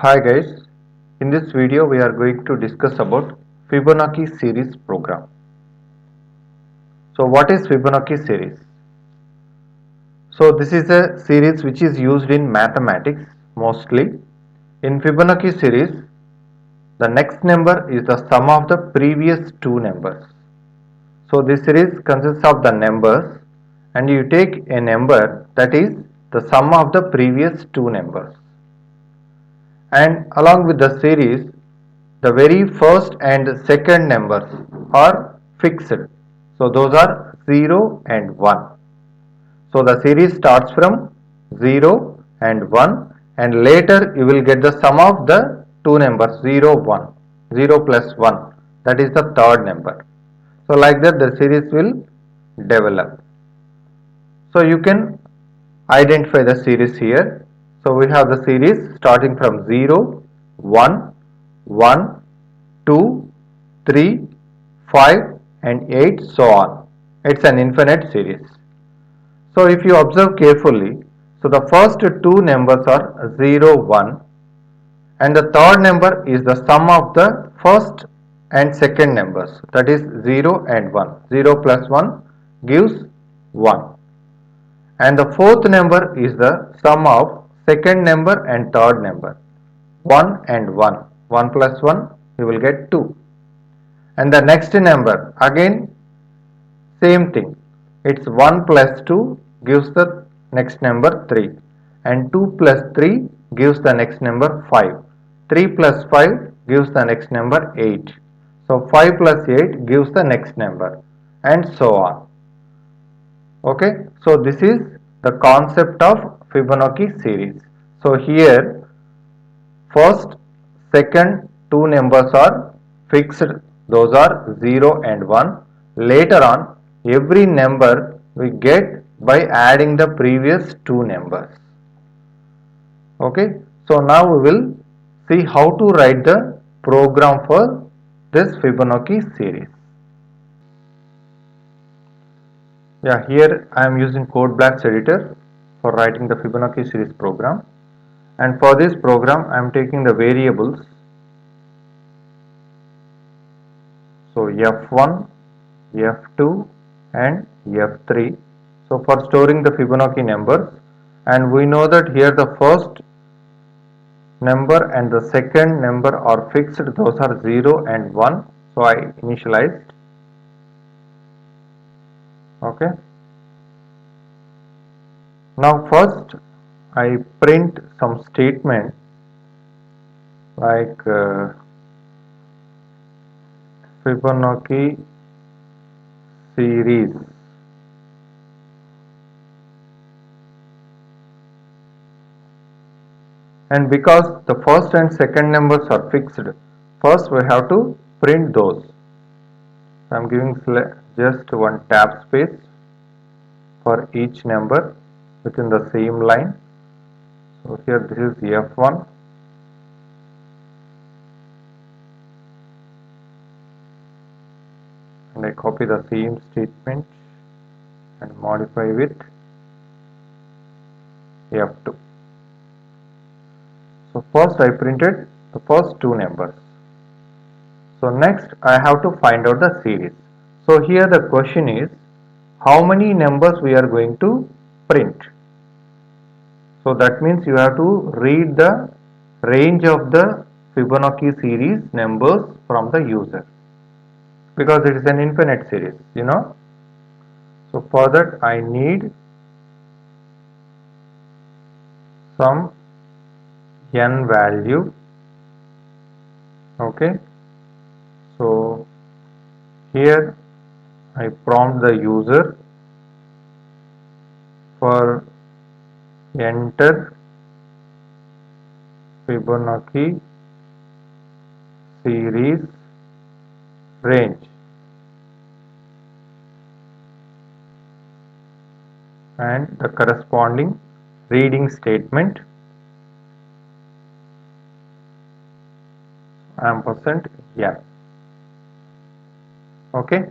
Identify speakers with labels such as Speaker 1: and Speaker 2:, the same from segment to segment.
Speaker 1: Hi guys, in this video we are going to discuss about Fibonacci series program. So what is Fibonacci series? So this is a series which is used in mathematics mostly. In Fibonacci series, the next number is the sum of the previous two numbers. So this series consists of the numbers and you take a number that is the sum of the previous two numbers. And along with the series, the very first and second numbers are fixed. So those are 0 and 1. So the series starts from 0 and 1 and later you will get the sum of the two numbers 0, 1. 0 plus 1, that is the third number. So like that the series will develop. So you can identify the series here. So we have the series starting from 0, 1, 1, 2, 3, 5 and 8 so on. It's an infinite series. So if you observe carefully, so the first two numbers are 0, 1 and the third number is the sum of the first and second numbers, that is 0 and 1. 0 plus 1 gives 1. And the fourth number is the sum of second number and third number, 1 and 1. 1 plus 1 you will get 2. And the next number again same thing, it's 1 plus 2 gives the next number 3 and 2 plus 3 gives the next number 5. 3 plus 5 gives the next number 8. So 5 plus 8 gives the next number and so on. Okay, so this is the concept of Fibonacci series. So here first, second two numbers are fixed, those are 0 and 1. Later on every number we get by adding the previous two numbers. Okay, so now we will see how to write the program for this Fibonacci series. Yeah, here I am using CodeBlocks editor for writing the Fibonacci series program, and for this program I am taking the variables, so f1, f2 and f3, so for storing the Fibonacci numbers. And we know that here the first number and the second number are fixed, those are 0 and 1, so I initialized. Okay, now first I print some statement like Fibonacci series, and because the first and second numbers are fixed, first we have to print those. So I am giving just one tab space for each number within the same line. So here this is f1, and I copy the same statement and modify with f2. So first I printed the first two numbers. So next I have to find out the series. So here the question is how many numbers we are going to print. So that means you have to read the range of the Fibonacci series numbers from the user, because it is an infinite series, you know. So for that I need some n value. Okay, so here I prompt the user for enter Fibonacci series range, and the corresponding reading statement ampersand n. Okay,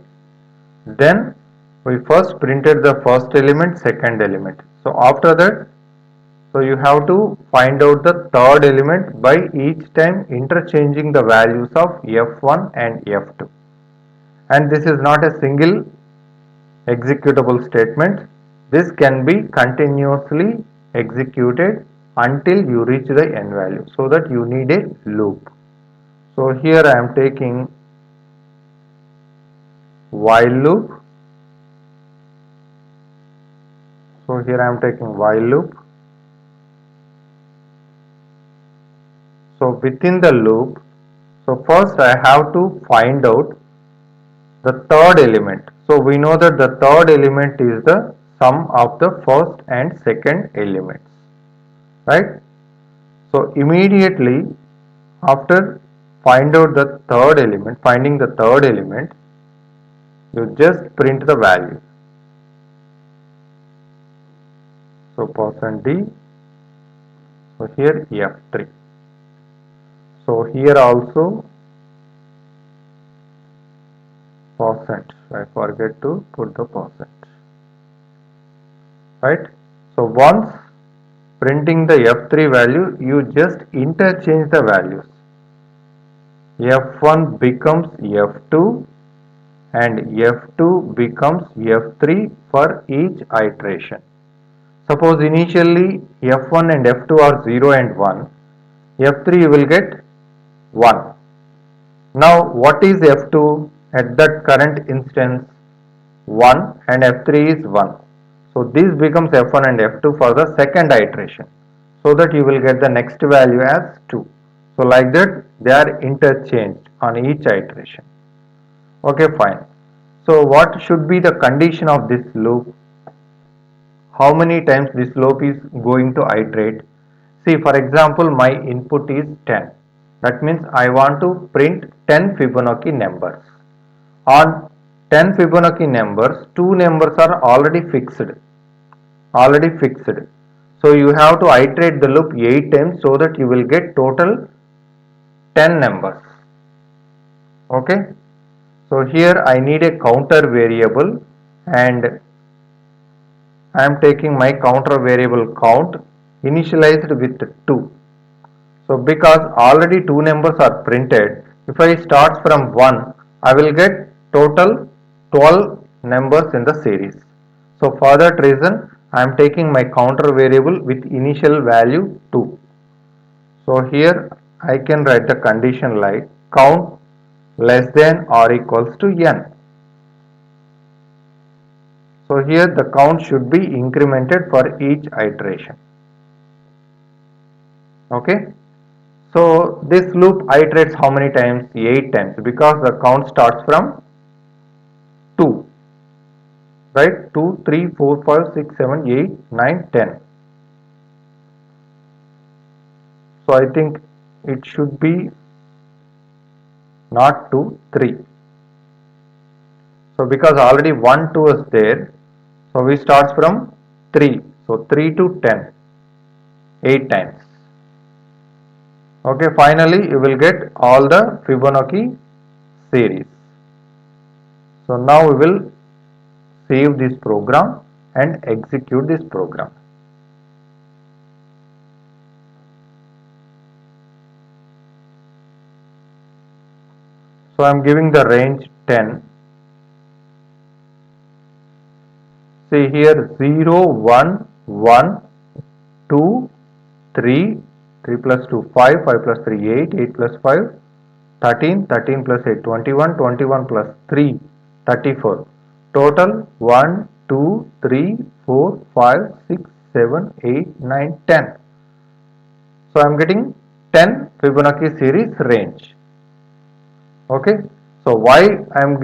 Speaker 1: then we first printed the first element, second element. So after that, So you have to find out the third element by each time interchanging the values of f1 and f2. And this is not a single executable statement. This can be continuously executed until you reach the n value. So that you need a loop. So here I am taking while loop. So here I am taking while loop. So within the loop, so first I have to find out the third element. So we know that the third element is the sum of the first and second elements, right? So immediately after finding the third element, you just print the value. So %d, so here f3. So here also percent, I forget to put the percent, right? So once printing the f3 value, you just interchange the values. f1 becomes f2 and f2 becomes f3 for each iteration. Suppose initially f1 and f2 are 0 and 1, f3 you will get 1. Now what is f2 at that current instance? 1 and f3 is 1. So this becomes f1 and f2 for the second iteration, so that you will get the next value as 2. So like that they are interchanged on each iteration. Okay, fine. So what should be the condition of this loop? How many times this loop is going to iterate? See, for example, my input is 10. That means I want to print 10 Fibonacci numbers. On 10 Fibonacci numbers, 2 numbers are already fixed. So you have to iterate the loop 8 times so that you will get total 10 numbers. Okay. So here I need a counter variable and I am taking my counter variable count initialized with 2. So because already 2 numbers are printed, if I start from 1, I will get total 12 numbers in the series. So for that reason, I am taking my counter variable with initial value 2. So here I can write the condition like count less than or equals to n. So here the count should be incremented for each iteration. Okay. So this loop iterates how many times? 8 times, because the count starts from 2. Right? 2, 3, 4, 5, 6, 7, 8, 9, 10. So I think it should be not 2, 3. So because already 1, 2 is there, so we start from 3. So 3 to 10, 8 times. Okay, finally you will get all the Fibonacci series. So now we will save this program and execute this program. So I am giving the range 10. See here 0, 1, 1, 2, 3, 3 plus 2, 5, 5 plus 3, 8, 8 plus 5, 13, 13 plus 8, 21, 21 plus 3, 34. Total 1, 2, 3, 4, 5, 6, 7, 8, 9, 10. So I am getting 10 Fibonacci series range. Okay. So why I am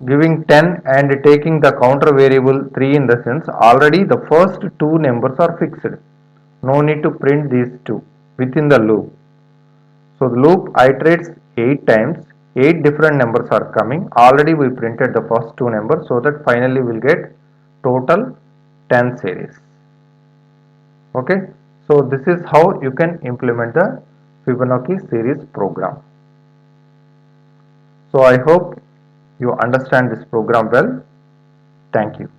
Speaker 1: giving 10 and taking the counter variable 3 in the sense already the first two numbers are fixed. No need to print these two within the loop. So the loop iterates 8 times, 8 different numbers are coming. Already we printed the first two numbers, so that finally we will get total 10 series. Okay. So this is how you can implement the Fibonacci series program. So I hope you understand this program well. Thank you.